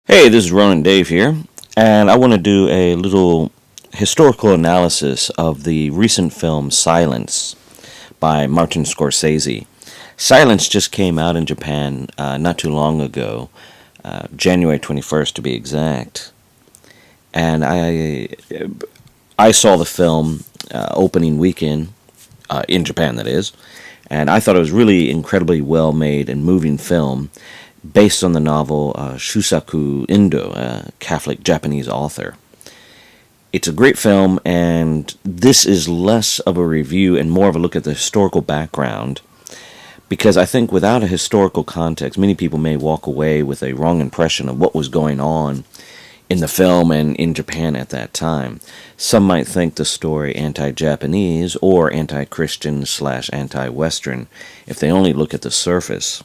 Hey, this is Ronan Dave here, and I want to do a little historical analysis of the recent film Silence by Martin Scorsese. Silence just came out in Japan not too long ago, January 21st to be exact, and I saw the film opening weekend in Japan, that is, and I thought it was really incredibly well made and moving film based on the novel Shusaku Endo, a Catholic Japanese author. It's a great film, and this is less of a review and more of a look at the historical background, because I think without a historical context, many people may walk away with a wrong impression of what was going on in the film and in Japan at that time. Some might think the story anti-Japanese or anti-Christian / anti-Western if they only look at the surface.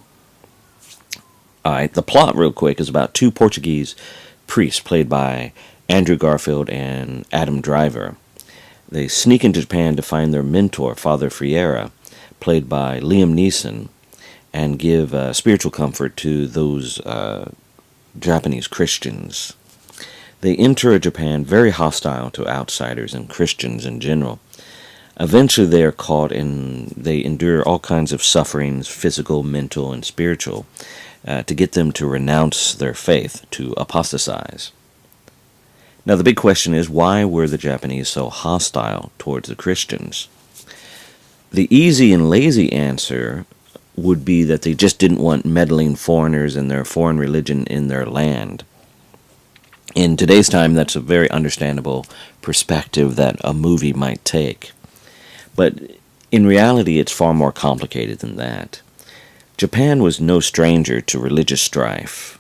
Alright, the plot, real quick, is about two Portuguese priests played by Andrew Garfield and Adam Driver. They sneak into Japan to find their mentor, Father Friera, played by Liam Neeson, and give spiritual comfort to those Japanese Christians. They enter Japan very hostile to outsiders and Christians in general. Eventually they are caught and they endure all kinds of sufferings, physical, mental, and spiritual, to get them to renounce their faith, to apostatize. Now the big question is, why were the Japanese so hostile towards the Christians? The easy and lazy answer would be that they just didn't want meddling foreigners and their foreign religion in their land. In today's time, that's a very understandable perspective that a movie might take. But in reality, it's far more complicated than that. Japan was no stranger to religious strife,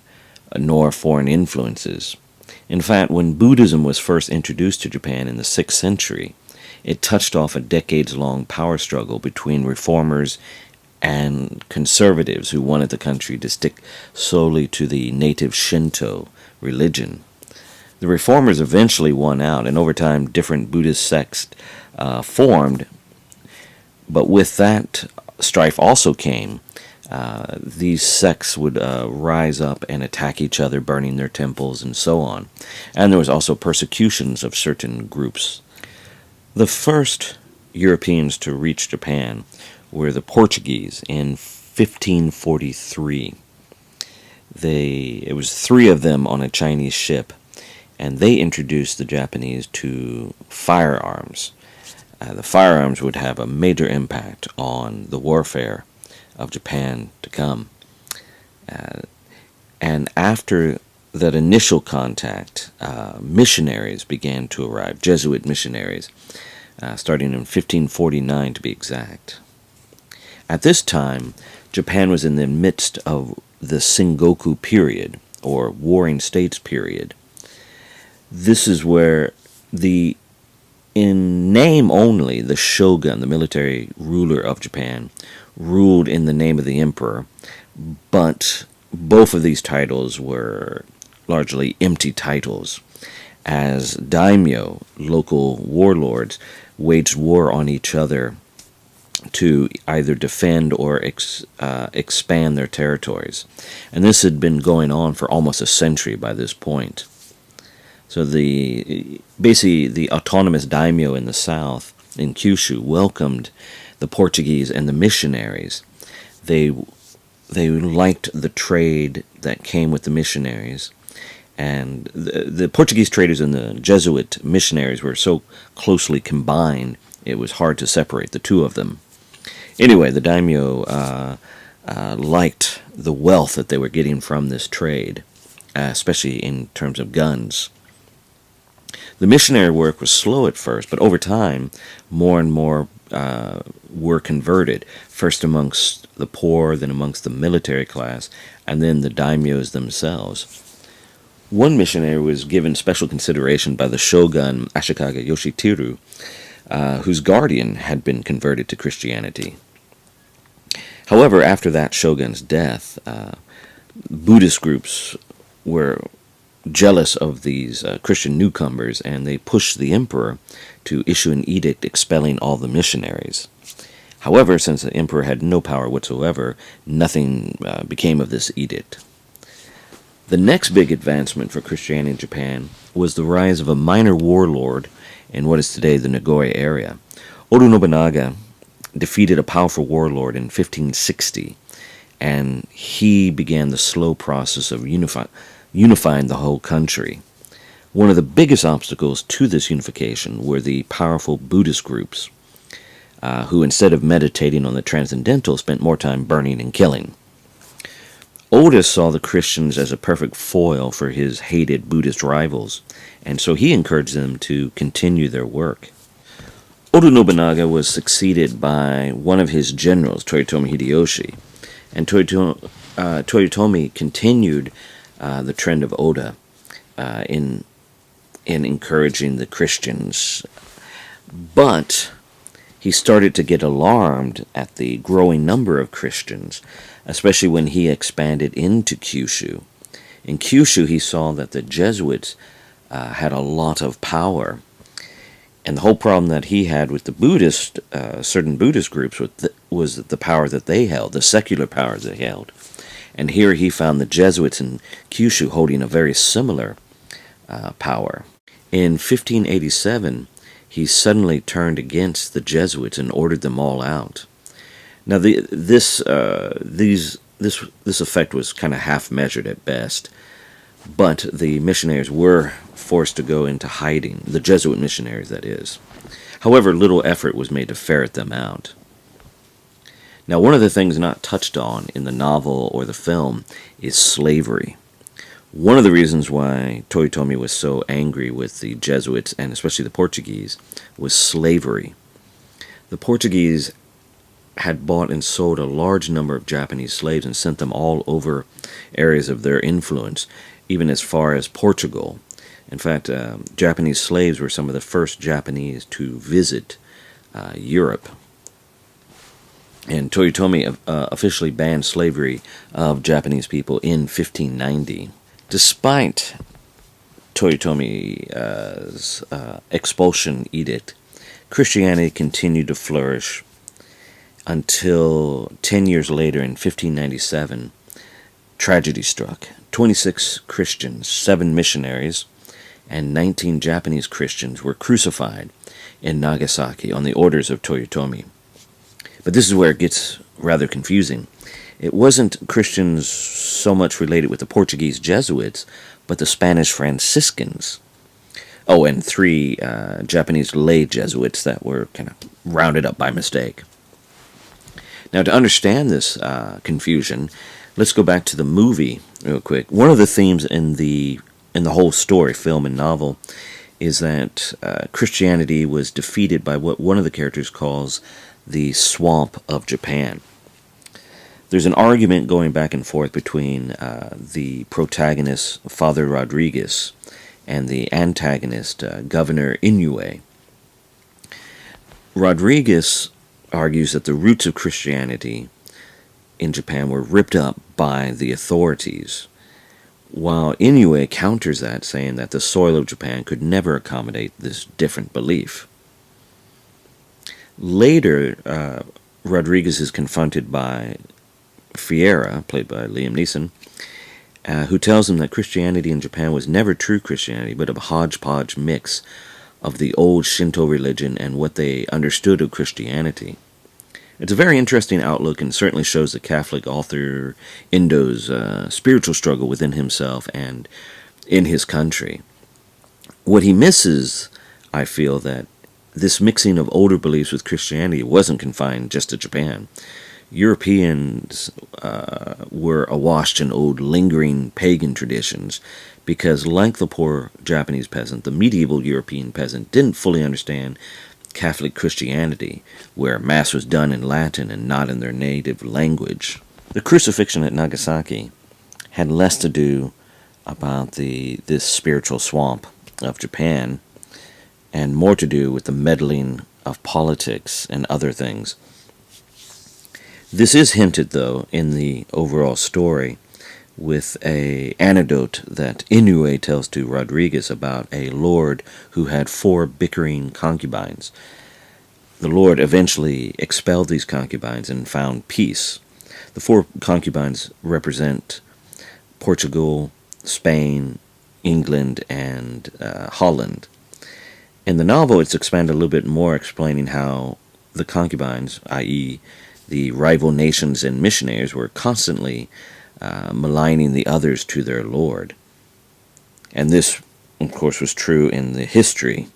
nor foreign influences. In fact, when Buddhism was first introduced to Japan in the 6th century, it touched off a decades-long power struggle between reformers and conservatives who wanted the country to stick solely to the native Shinto religion. The reformers eventually won out, and over time different Buddhist sects formed, but with that strife also came these sects would rise up and attack each other, burning their temples and so on. And there was also persecutions of certain groups. The first Europeans to reach Japan were the Portuguese in 1543. It was 3 of them on a Chinese ship, and they introduced the Japanese to firearms. The firearms would have a major impact on the warfare of Japan to come. And after that initial contact, missionaries began to arrive, Jesuit missionaries, starting in 1549 to be exact. At this time, Japan was in the midst of the Sengoku period, or Warring States period. This is where in name only, the shogun, the military ruler of Japan, ruled in the name of the emperor, but both of these titles were largely empty titles, as daimyo, local warlords, waged war on each other to either defend or expand their territories. And this had been going on for almost a century by this point. So basically the autonomous daimyo in the south, in Kyushu, welcomed the Portuguese and the missionaries. They liked the trade that came with the missionaries, and the Portuguese traders and the Jesuit missionaries were so closely combined it was hard to separate the two of them. Anyway, the daimyo liked the wealth that they were getting from this trade, especially in terms of guns. The missionary work was slow at first, but over time, more and more were converted, first amongst the poor, then amongst the military class, and then the daimyos themselves. One missionary was given special consideration by the shogun Ashikaga Yoshiteru, whose guardian had been converted to Christianity. However, after that shogun's death, Buddhist groups were jealous of these Christian newcomers, and they pushed the emperor to issue an edict expelling all the missionaries. However, since the emperor had no power whatsoever, nothing became of this edict. The next big advancement for Christianity in Japan was the rise of a minor warlord in what is today the Nagoya area. Oda Nobunaga defeated a powerful warlord in 1560, and he began the slow process of unifying the whole country. One of the biggest obstacles to this unification were the powerful Buddhist groups, who instead of meditating on the transcendental spent more time burning and killing. Oda saw the Christians as a perfect foil for his hated Buddhist rivals, and so he encouraged them to continue their work. Oda Nobunaga was succeeded by one of his generals, Toyotomi Hideyoshi, and Toyotomi continued the trend of Oda in encouraging the Christians. But he started to get alarmed at the growing number of Christians, especially when he expanded into Kyushu. In Kyushu, he saw that the Jesuits had a lot of power. And the whole problem that he had with the certain Buddhist groups was the power that they held, the secular power they held. And here he found the Jesuits in Kyushu holding a very similar power. In 1587, he suddenly turned against the Jesuits and ordered them all out. Now, this effect was kind of half-measured at best, but the missionaries were forced to go into hiding, the Jesuit missionaries, that is. However, little effort was made to ferret them out. Now, one of the things not touched on in the novel or the film is slavery. One of the reasons why Toyotomi was so angry with the Jesuits, and especially the Portuguese, was slavery. The Portuguese had bought and sold a large number of Japanese slaves and sent them all over areas of their influence, even as far as Portugal. In fact, Japanese slaves were some of the first Japanese to visit Europe. And Toyotomi officially banned slavery of Japanese people in 1590. Despite Toyotomi's expulsion edict, Christianity continued to flourish until 10 years later, in 1597, tragedy struck. 26 Christians, 7 missionaries, and 19 Japanese Christians were crucified in Nagasaki on the orders of Toyotomi. But this is where it gets rather confusing. It wasn't Christians so much related with the Portuguese Jesuits, but the Spanish Franciscans. Oh, and 3 Japanese lay Jesuits that were kind of rounded up by mistake. Now, to understand this confusion, let's go back to the movie real quick. One of the themes in the whole story, film and novel, is that Christianity was defeated by what one of the characters calls the swamp of Japan. There's an argument going back and forth between the protagonist, Father Rodriguez, and the antagonist, Governor Inoue. Rodriguez argues that the roots of Christianity in Japan were ripped up by the authorities, while Inoue counters that, saying that the soil of Japan could never accommodate this different belief. Later, Rodriguez is confronted by Fiera, played by Liam Neeson, who tells him that Christianity in Japan was never true Christianity, but a hodgepodge mix of the old Shinto religion and what they understood of Christianity. It's a very interesting outlook and certainly shows the Catholic author Endo's spiritual struggle within himself and in his country. What he misses, I feel, that this mixing of older beliefs with Christianity wasn't confined just to Japan. Europeans were awash in old lingering pagan traditions because, like the poor Japanese peasant, the medieval European peasant didn't fully understand Catholic Christianity, where Mass was done in Latin and not in their native language. The crucifixion at Nagasaki had less to do about this spiritual swamp of Japan and more to do with the meddling of politics and other things. This is hinted, though, in the overall story with an anecdote that Inoue tells to Rodriguez about a lord who had 4 bickering concubines. The lord eventually expelled these concubines and found peace. The 4 concubines represent Portugal, Spain, England, and Holland. In the novel, it's expanded a little bit more, explaining how the concubines, i.e., the rival nations and missionaries, were constantly maligning the others to their lord. And this, of course, was true in the history.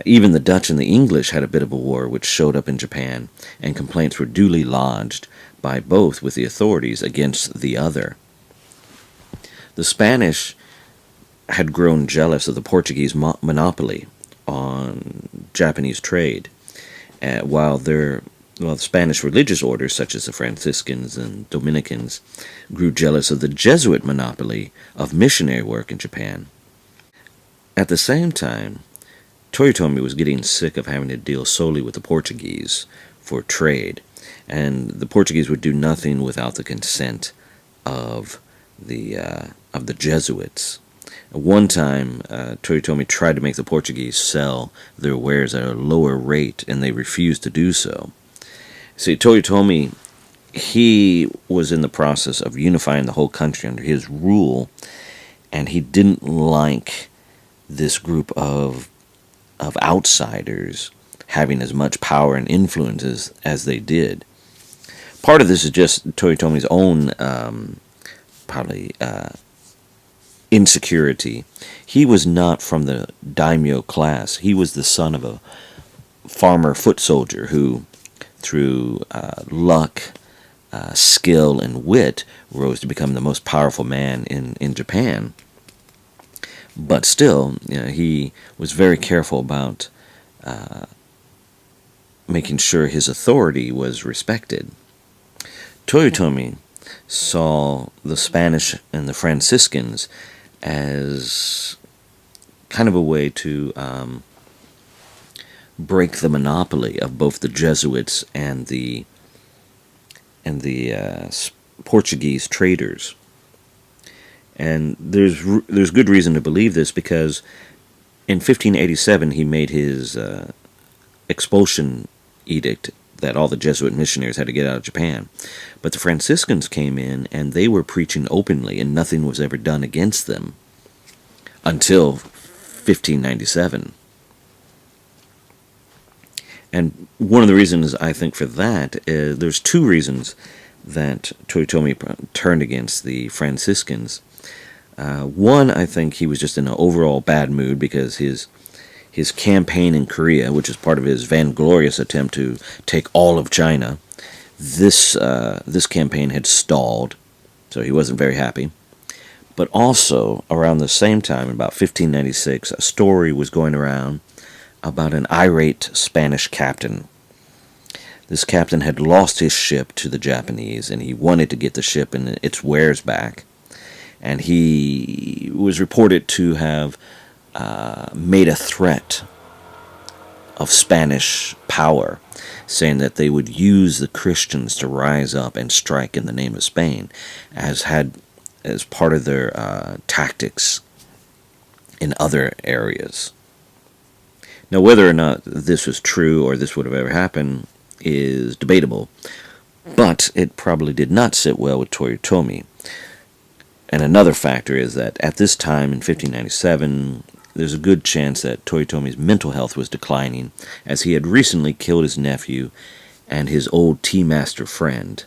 Even the Dutch and the English had a bit of a war which showed up in Japan, and complaints were duly lodged by both with the authorities against the other. The Spanish had grown jealous of the Portuguese monopoly on Japanese trade, while the Spanish religious orders, such as the Franciscans and Dominicans, grew jealous of the Jesuit monopoly of missionary work in Japan. At the same time, Toyotomi was getting sick of having to deal solely with the Portuguese for trade, and the Portuguese would do nothing without the consent of the Jesuits. One time, Toyotomi tried to make the Portuguese sell their wares at a lower rate, and they refused to do so. See, Toyotomi, he was in the process of unifying the whole country under his rule, and he didn't like this group of outsiders having as much power and influence as they did. Part of this is just Toyotomi's own probably insecurity. He was not from the daimyo class. He was the son of a farmer foot soldier who, through luck, skill, and wit, rose to become the most powerful man in Japan. But still, he was very careful about making sure his authority was respected. Toyotomi saw the Spanish and the Franciscans as kind of a way to break the monopoly of both the Jesuits and the Portuguese traders. And there's good reason to believe this, because in 1587 he made his expulsion edict that all the Jesuit missionaries had to get out of Japan. But the Franciscans came in, and they were preaching openly, and nothing was ever done against them until 1597. And one of the reasons I think for that is there's two reasons that Toyotomi turned against the Franciscans. One, I think he was just in an overall bad mood because his campaign in Korea, which is part of his vainglorious attempt to take all of China, this campaign had stalled, so he wasn't very happy. But also, around the same time, in about 1596, a story was going around about an irate Spanish captain. This captain had lost his ship to the Japanese, and he wanted to get the ship and its wares back. And he was reported to have made a threat of Spanish power, saying that they would use the Christians to rise up and strike in the name of Spain, as part of their tactics in other areas. Now, whether or not this was true or this would have ever happened is debatable, but it probably did not sit well with Toyotomi. And another factor is that at this time in 1597, there's a good chance that Toyotomi's mental health was declining, as he had recently killed his nephew and his old tea master friend.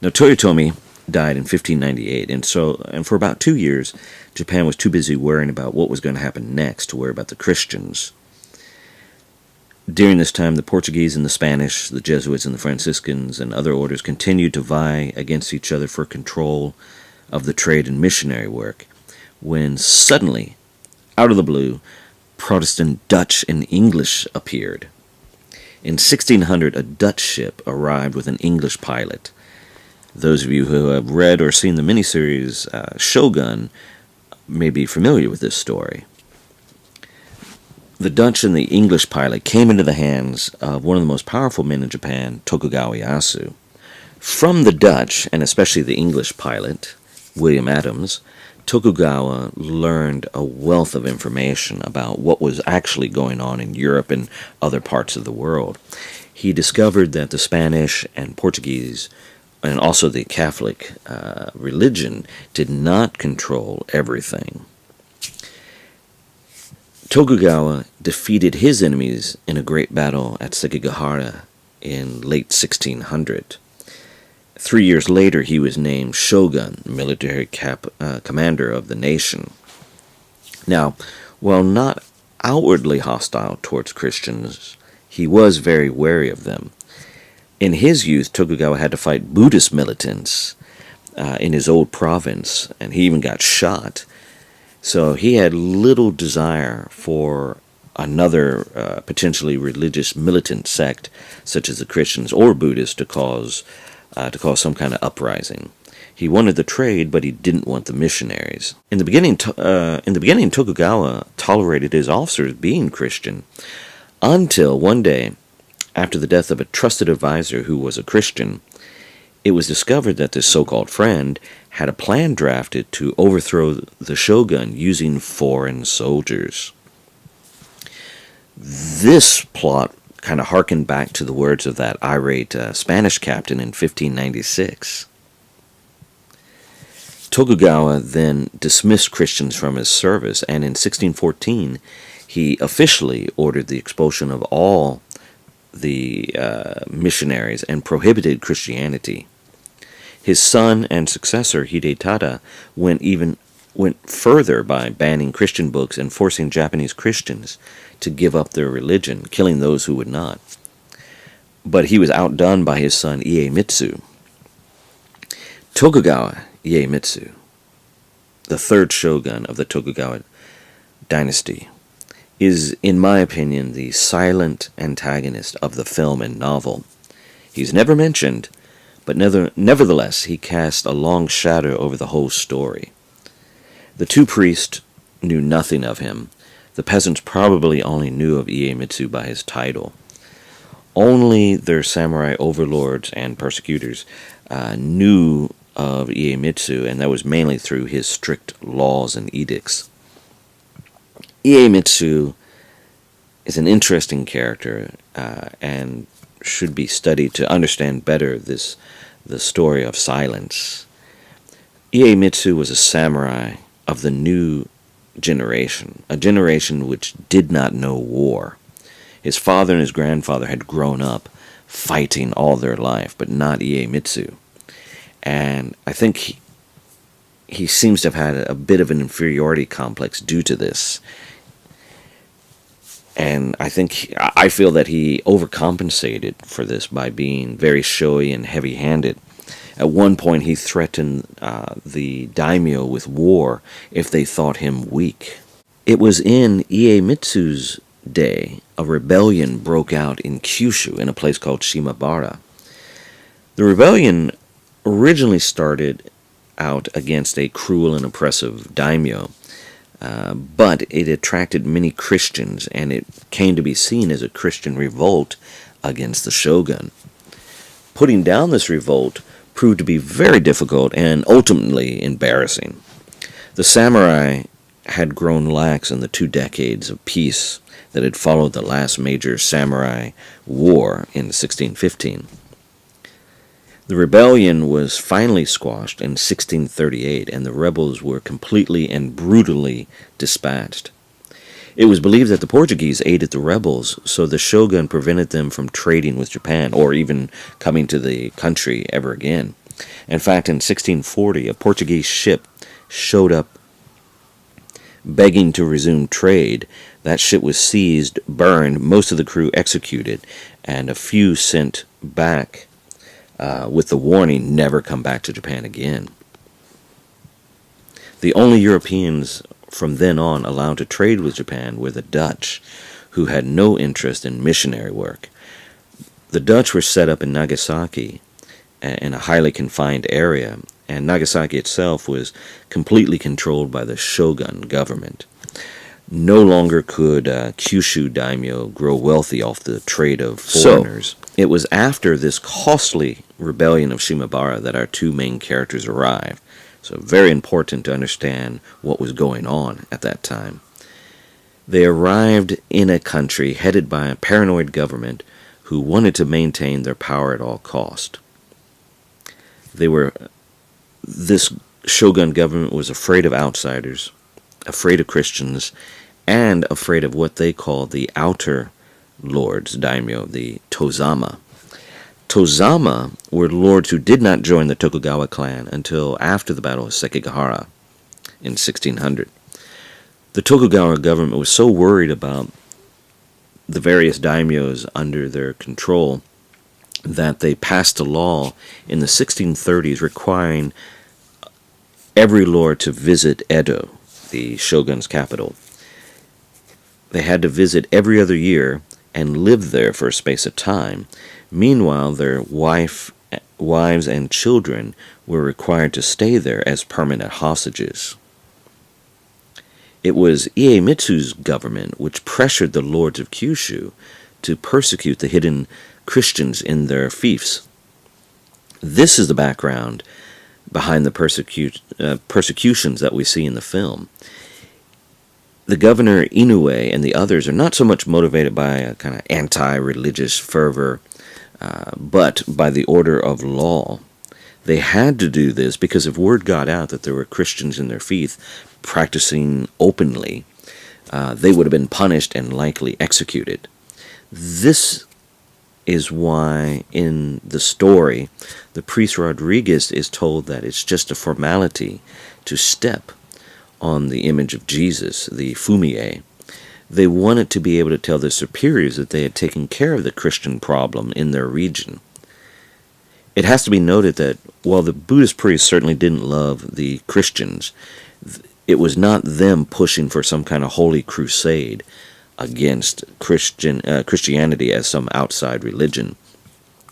Now, Toyotomi died in 1598, and for about 2 years, Japan was too busy worrying about what was going to happen next to worry about the Christians. During this time, the Portuguese and the Spanish, the Jesuits and the Franciscans, and other orders continued to vie against each other for control of the trade and missionary work, when suddenly, out of the blue, Protestant Dutch and English appeared. In 1600, a Dutch ship arrived with an English pilot. Those of you who have read or seen the miniseries Shogun may be familiar with this story. The Dutch and the English pilot came into the hands of one of the most powerful men in Japan, Tokugawa Ieyasu. From the Dutch, and especially the English pilot, William Adams, Tokugawa learned a wealth of information about what was actually going on in Europe and other parts of the world. He discovered that the Spanish and Portuguese and also the Catholic religion, did not control everything. Tokugawa defeated his enemies in a great battle at Sekigahara in late 1600. 3 years later, he was named shogun, military commander of the nation. Now, while not outwardly hostile towards Christians, he was very wary of them. In his youth, Tokugawa had to fight Buddhist militants in his old province, and he even got shot. So he had little desire for another potentially religious militant sect, such as the Christians or Buddhists, to cause some kind of uprising. He wanted the trade, but he didn't want the missionaries. In the beginning, Tokugawa tolerated his officers being Christian, until one day, after the death of a trusted advisor who was a Christian, it was discovered that this so-called friend had a plan drafted to overthrow the shogun using foreign soldiers. This plot kind of harkened back to the words of that irate Spanish captain in 1596. Tokugawa then dismissed Christians from his service, and in 1614 he officially ordered the expulsion of all the missionaries and prohibited Christianity. His son and successor, Hidetada, went further by banning Christian books and forcing Japanese Christians to give up their religion, killing those who would not. But he was outdone by his son Iemitsu. Tokugawa Iemitsu, the third shogun of the Tokugawa dynasty, is, in my opinion, the silent antagonist of the film and novel. He's never mentioned, but nevertheless he cast a long shadow over the whole story. The two priests knew nothing of him. The peasants probably only knew of Iemitsu by his title. Only their samurai overlords and persecutors knew of Iemitsu, and that was mainly through his strict laws and edicts. Iemitsu is an interesting character and should be studied to understand better the story of silence. Iemitsu was a samurai of the new generation, a generation which did not know war. His father and his grandfather had grown up fighting all their life, but not Iemitsu. And I think he seems to have had a bit of an inferiority complex due to this. And I feel that he overcompensated for this by being very showy and heavy-handed. At one point, he threatened the daimyo with war if they thought him weak. It was in Iemitsu's day a rebellion broke out in Kyushu in a place called Shimabara. The rebellion originally started out against a cruel and oppressive daimyo, but it attracted many Christians, and it came to be seen as a Christian revolt against the shogun. Putting down this revolt proved to be very difficult and ultimately embarrassing. The samurai had grown lax in the 2 decades of peace that had followed the last major samurai war in 1615. The rebellion was finally squashed in 1638, and the rebels were completely and brutally dispatched. It was believed that the Portuguese aided the rebels, so the shogun prevented them from trading with Japan or even coming to the country ever again. In fact, in 1640, a Portuguese ship showed up begging to resume trade. That ship was seized, burned, most of the crew executed, and a few sent back with the warning, never come back to Japan again. The only Europeans from then on allowed to trade with Japan were the Dutch, who had no interest in missionary work. The Dutch were set up in Nagasaki, in a highly confined area, and Nagasaki itself was completely controlled by the shogun government. No longer could Kyushu daimyo grow wealthy off the trade of foreigners. So, it was after this costly rebellion of Shimabara that our two main characters arrived. So very important to understand what was going on at that time. They arrived in a country headed by a paranoid government who wanted to maintain their power at all cost. This shogun government was afraid of outsiders, afraid of Christians, and afraid of what they called the outer lords, daimyo, the Tozama. Tozama were lords who did not join the Tokugawa clan until after the Battle of Sekigahara in 1600. The Tokugawa government was so worried about the various daimyos under their control that they passed a law in the 1630s requiring every lord to visit Edo, the shogun's capital. They had to visit every other year and live there for a space of time. Meanwhile, their wives and children were required to stay there as permanent hostages. It was Iemitsu's government which pressured the lords of Kyushu to persecute the hidden Christians in their fiefs. This is the background behind the persecutions that we see in the film. The governor Inoue and the others are not so much motivated by a kind of anti-religious fervor, but by the order of law. They had to do this because if word got out that there were Christians in their fief practicing openly, they would have been punished and likely executed. This is why in the story, the priest Rodriguez is told that it's just a formality to step on the image of Jesus, the fumie. They wanted to be able to tell their superiors that they had taken care of the Christian problem in their region. It has to be noted that while the Buddhist priests certainly didn't love the Christians, it was not them pushing for some kind of holy crusade against Christianity as some outside religion.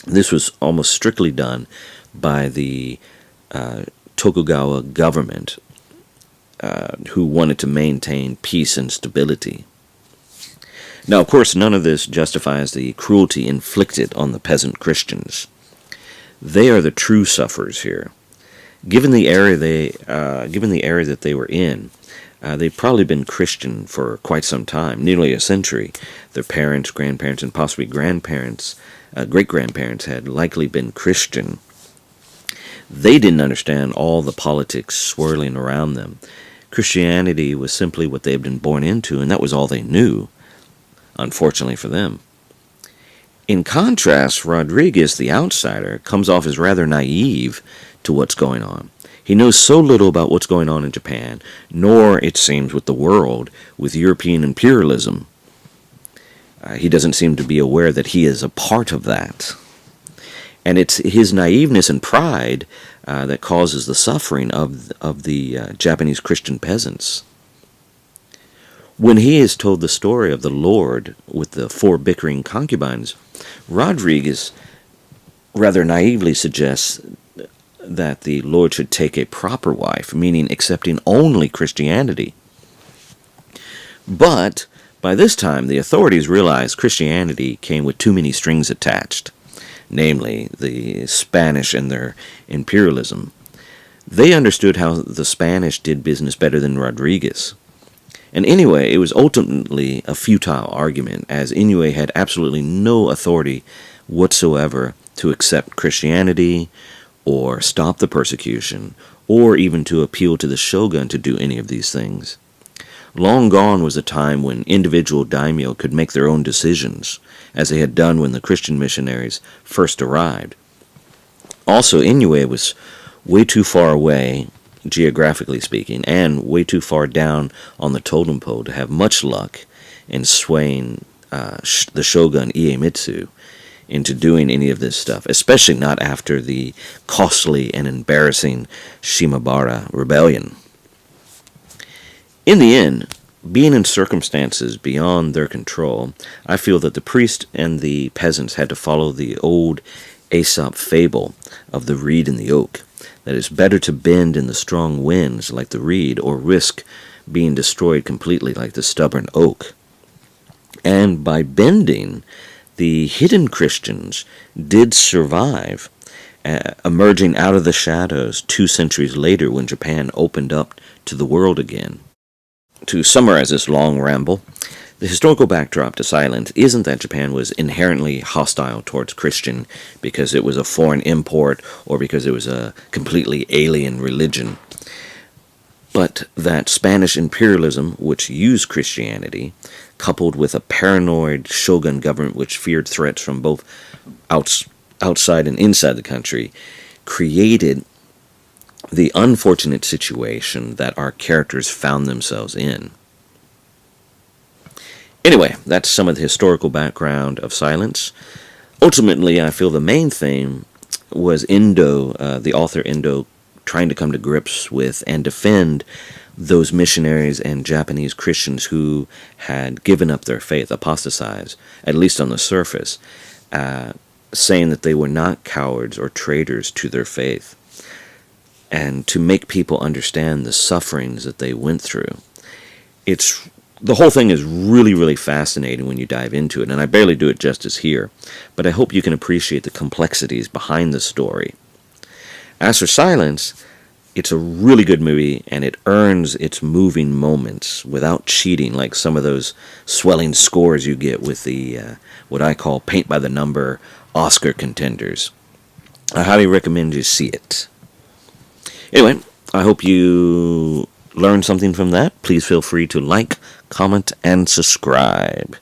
This was almost strictly done by the Tokugawa government, who wanted to maintain peace and stability. Now, of course, none of this justifies the cruelty inflicted on the peasant Christians. They are the true sufferers here. Given the area that they were in, they'd probably been Christian for quite some time, nearly a century. Their parents, grandparents, and possibly grandparents, great-grandparents had likely been Christian. They didn't understand all the politics swirling around them. Christianity was simply what they had been born into, and that was all they knew, unfortunately for them. In contrast, Rodriguez, the outsider, comes off as rather naive to what's going on. He knows so little about what's going on in Japan, nor, it seems, with the world, with European imperialism. He doesn't seem to be aware that he is a part of that. And it's his naiveness and pride that causes the suffering of the Japanese Christian peasants. When he is told the story of the Lord with the 4 bickering concubines, Rodriguez rather naively suggests that the Lord should take a proper wife, meaning accepting only Christianity. But by this time, the authorities realized Christianity came with too many strings attached, namely the Spanish and their imperialism. They understood how the Spanish did business better than Rodriguez. And anyway, it was ultimately a futile argument, as Inoue had absolutely no authority whatsoever to accept Christianity, or stop the persecution, or even to appeal to the shogun to do any of these things. Long gone was a time when individual daimyo could make their own decisions, as they had done when the Christian missionaries first arrived. Also, Inoue was way too far away, geographically speaking, and way too far down on the totem pole to have much luck in swaying the shogun Iemitsu into doing any of this stuff, especially not after the costly and embarrassing Shimabara rebellion. In the end, being in circumstances beyond their control, I feel that the priest and the peasants had to follow the old Aesop fable of the reed and the oak, that it's better to bend in the strong winds like the reed, or risk being destroyed completely like the stubborn oak. And by bending, the hidden Christians did survive, emerging out of the shadows 2 centuries later when Japan opened up to the world again. To summarize this long ramble, The historical backdrop to Silence isn't that Japan was inherently hostile towards Christian because it was a foreign import or because it was a completely alien religion, but that Spanish imperialism, which used Christianity, coupled with a paranoid shogun government which feared threats from both outside and inside the country, created the unfortunate situation that our characters found themselves in. Anyway, that's some of the historical background of Silence. Ultimately, I feel the main thing was Endo, the author Endo, trying to come to grips with and defend those missionaries and Japanese Christians who had given up their faith, apostatized, at least on the surface, saying that they were not cowards or traitors to their faith, and to make people understand the sufferings that they went through. The whole thing is really, really fascinating when you dive into it, and I barely do it justice here, but I hope you can appreciate the complexities behind the story. As for Silence, it's a really good movie, and it earns its moving moments without cheating, like some of those swelling scores you get with the, what I call paint-by-the-number Oscar contenders. I highly recommend you see it. Anyway, I hope you learned something from that. Please feel free to like, comment, and subscribe.